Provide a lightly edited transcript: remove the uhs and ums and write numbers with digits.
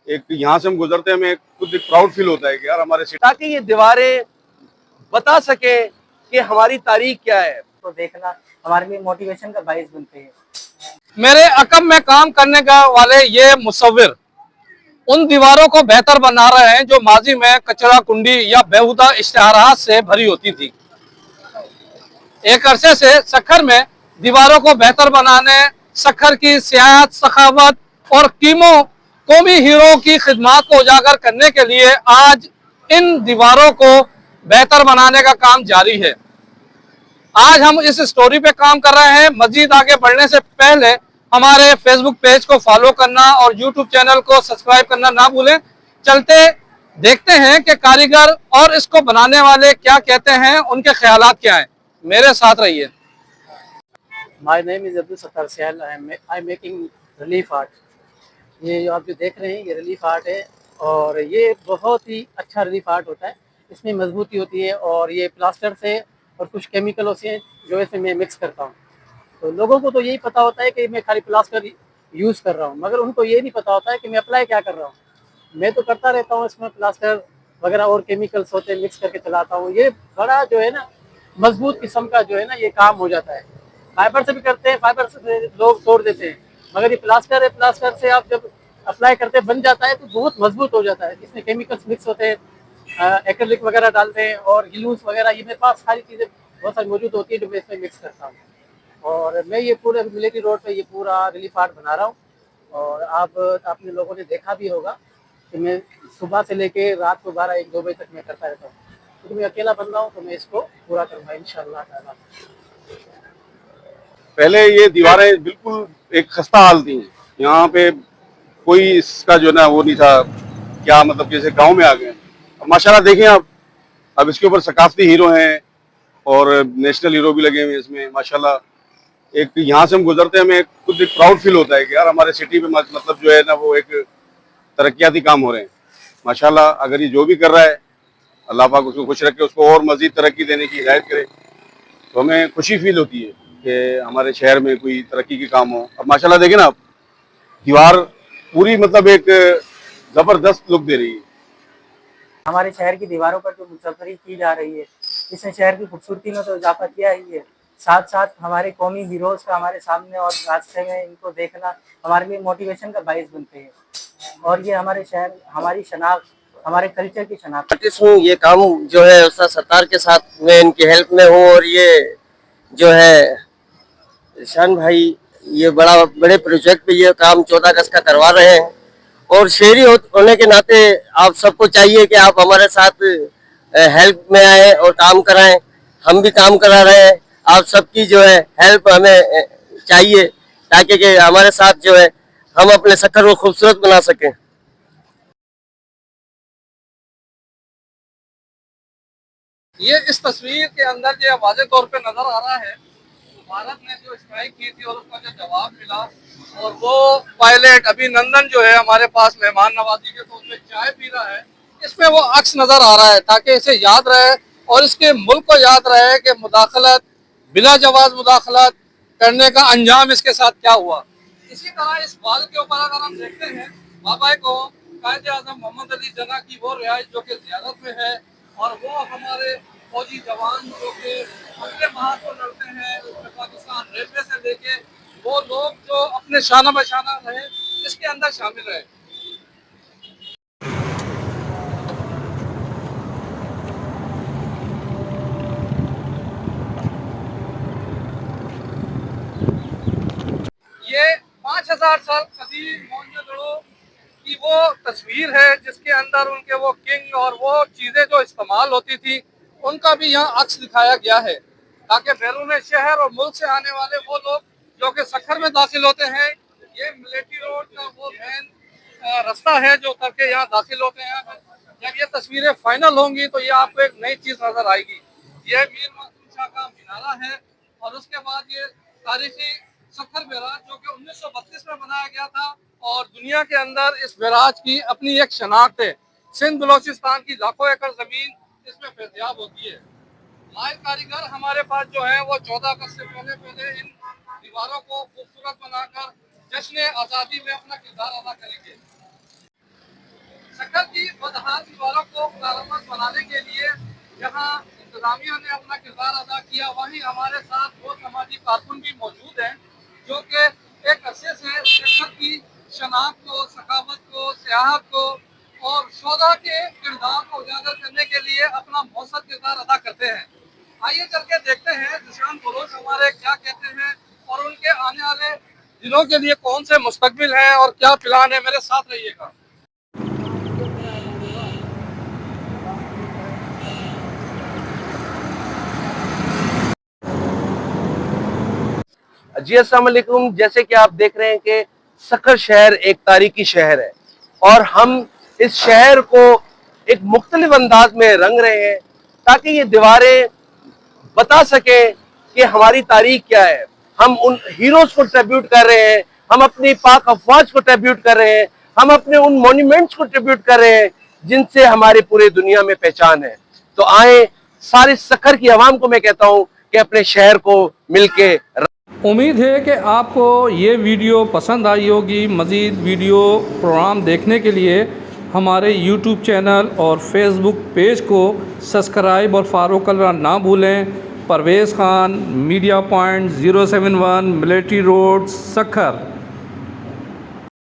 एक यहाँ से हम गुजरते हैं, हमें खुद एक प्राउड फील होता है कि यार हमारे सिटी, ताकि ये दीवारें बता सके कि हमारी तारीख क्या है, तो देखना हमारे लिए मोटिवेशन का बाइस बनते हैं। मेरे अकब में काम करने का वाले ये मुसव्विर उन दीवारों को बेहतर बना रहे हैं जो माजी में कचरा कुंडी या बेहुदा इश्तिहारात से भरी होती थी। एक अरसे से सखर में दीवारों को बेहतर बनाने, सखर की सियाहत, सखावत और कौमी हीरो की खिदमत को उजागर करने के लिए आज इन दीवारों को बेहतर बनाने का काम जारी है। आज हम इस स्टोरी पे काम कर रहे हैं। मजीद आगे बढ़ने से पहले हमारे फेसबुक पेज को फॉलो करना और यूट्यूब चैनल को सब्सक्राइब करना ना भूलें। चलते देखते हैं कि कारीगर और इसको बनाने वाले क्या कहते हैं, उनके ख्यालात क्या हैं। मेरे साथ रहिए। My name is Abdul Sattar Sayal. I am making relief art. ये आप जो देख रहे हैं ये रिलीफ आर्ट है और ये बहुत ही अच्छा रिलीफ आर्ट होता है। इसमें मजबूती होती है और ये प्लास्टर से और कुछ केमिकलों से जो है मैं मिक्स करता हूँ। तो लोगों को तो यही पता होता है कि मैं खाली प्लास्टर यूज़ कर रहा हूँ, मगर उनको ये नहीं पता होता है कि मैं अप्लाई क्या कर रहा हूँ। मैं तो करता रहता हूँ, इसमें प्लास्टर वगैरह और केमिकल्स होते हैं, मिक्स करके चलाता हूँ। ये बड़ा जो है ना मजबूत किस्म का जो है ना ये काम हो जाता है। फाइबर से भी करते हैं, फाइबर से लोग तोड़ देते हैं, मगर ये प्लास्टर है, प्लास्टर से आप जब अप्लाई करते बन जाता है तो बहुत मजबूत हो जाता है। इसमें केमिकल्स मिक्स होते हैं, एक्रेलिक वगैरह डालते हैं और ग्लूस वगैरह, ये मेरे पास सारी चीज़ें बहुत सारी मौजूद होती है जो मैं इसमें मिक्स करता हूँ। और मैं ये पूरे मिलिट्री रोड पे ये पूरा रिलीफ आर्ट बना रहा हूँ। और आपने लोगों ने देखा भी होगा कि मैं सुबह से लेके रात को 12-1-2 बजे तक मैं करता रहता हूँ, क्योंकि मैं अकेला बन रहा हूँ तो मैं इसको पूरा करूँगा इंशाअल्लाह ताला। पहले ये दीवारें बिल्कुल एक खस्ता हाल थी। यहाँ पे कोई इसका जो ना वो नहीं था, क्या मतलब जैसे गांव में आ गए। अब माशाल्लाह देखें आप, अब इसके ऊपर सकाफती हीरो हैं और नेशनल हीरो भी लगे हुए हैं इसमें माशाल्लाह। एक यहाँ से हम गुजरते हैं, हमें खुद एक प्राउड फील होता है कि यार हमारे सिटी में मतलब जो है ना वो एक तरक्याती काम हो रहे हैं माशाल्लाह। अगर ये जो भी कर रहा है अल्लाह पाक उसको खुश रखे, उसको और मजीद तरक्की देने की हिदायत करे, तो हमें खुशी फील होती है कि हमारे शहर में कोई तरक्की के काम हो। अब माशाल्लाह देखें ना आप, दीवार पूरी मतलब एक जबरदस्त लुक दे रही है। हमारे शहर की दीवारों पर जो मुसफ्फरी की जा रही है, इसने शहर की खूबसूरती में तो इजाफा किया ही है, साथ साथ हमारे कौमी हीरोज़ का हमारे सामने और रास्ते में इनको देखना हमारे लिए मोटिवेशन का बाइस बनते हैं। और ये हमारे शहर, हमारी शनाख्त, हमारे कल्चर की शनाख्त। आर्टिस्ट हूँ। ये काम जो है उस्ताद सत्तार के साथ मैं इनकी हेल्प में हूँ। और ये जो है ईशान भाई ये बड़े प्रोजेक्ट पे ये काम 14 अगस्त का करवा रहे हैं। और शहरी होने के नाते आप सबको चाहिए कि आप हमारे साथ हेल्प में आए और काम कराएं। हम भी काम करा रहे हैं, आप सबकी जो है हेल्प हमें चाहिए, ताकि कि हमारे साथ जो है हम अपने सफर को खूबसूरत बना सकें। ये इस तस्वीर के अंदर जो वाज़ेह तौर पे नजर आ रहा है, भारत ने जो स्ट्राइक की थी और उसका जो जवाब मिला, और वो पायलट अभिनंदन जो है हमारे पास मेहमान नवाजी के तौर पे चाय पी रहा है, इसमें वो अक्स नजर आ रहा है, ताकि इसे याद रहे और इसके मुल्क को याद रहे कि मुदाखलत, बिला जवाज मुदाखलत करने का अंजाम इसके साथ क्या हुआ। इसी तरह इस बाल के ऊपर अगर हम देखते हैं, बाबा को कायदे आजम मोहम्मद अली जना की वो रिहाइश जो कि ज़ियारत में है, और वो हमारे फौजी जवान जो कि अपने बाहर को लड़ते हैं, उसमें पाकिस्तान रेलवे से लेके वो लोग जो अपने शाना बशाना रहे, इसके अंदर शामिल रहे। ये 5000 साल कदीम मोहनजोदड़ो की वो तस्वीर है, जिसके अंदर उनके वो किंग और वो चीज़ें जो इस्तेमाल होती थी उनका भी यहाँ अक्स दिखाया गया है, ताकि बैरून शहर और मुल्क से आने वाले वो लोग जो कि सखर में दाखिल होते हैं, ये मिलिट्री रोड का वो मेन रास्ता है जो उतर के यहाँ दाखिल होते हैं। जब ये तस्वीरें फाइनल होंगी तो ये आपको एक नई चीज़ नजर आएगी। ये मीर मासूम शाह का मीनारा है, और उसके बाद ये तारीखी सखर बैराज जो कि 1932 में बनाया गया था, और दुनिया के अंदर इस बैराज की अपनी एक शनाख्त है। सिंध बलोचिस्तान की लाखों एकड़ जमीन इसमें फैज़याब होती है। माहिर कारीगर हमारे पास जो है वो 14 अगस्त से पहले पहले इन दीवारों को खूबसूरत बनाकर जश्न आज़ादी में अपना किरदार अदा करेंगे। चार दीवारों को करामत बनाने के लिए जहां इंतजामिया ने अपना किरदार अदा किया, वहीं हमारे साथ वो समाजी कारकुन भी मौजूद हैं जो कि एक अरसे से शहर की शनाख्त को, सखावत को, सियाहत को और शोधा के किरदार को उजागर करने के लिए अपना मौसर किरदार अदा करते हैं। आइए चल के देखते हैं निशान बलोच हमारे क्या कहते हैं और उनके आने वाले दिनों के लिए कौन से मुस्तकबिल है और क्या प्लान है। मेरे साथ रहिएगा। जी अस्सलाम वालेकुम। जैसे कि आप देख रहे हैं कि सखर शहर एक तारीखी शहर है और हम इस शहर को एक मुख्तलिफ अंदाज में रंग रहे हैं ताकि ये दीवारें बता सके कि हमारी तारीख क्या है। हम उन हीरोज को ट्रिब्यूट कर रहे हैं, हम अपनी पाक अफवाज को ट्रिब्यूट कर रहे हैं, हम अपने उन मॉन्यूमेंट्स को ट्रिब्यूट कर रहे हैं जिनसे हमारे पूरे दुनिया में पहचान है। तो आए सारी सखर की आवाम को मैं कहता हूँ कि अपने शहर को मिलके उम्मीद है कि आपको ये वीडियो पसंद आई होगी। मज़ीद वीडियो प्रोग्राम देखने के लिए हमारे YouTube चैनल और Facebook पेज को सब्सक्राइब और फॉलो करना ना भूलें। Parvez Khan, media point 071 military road, Sukkur.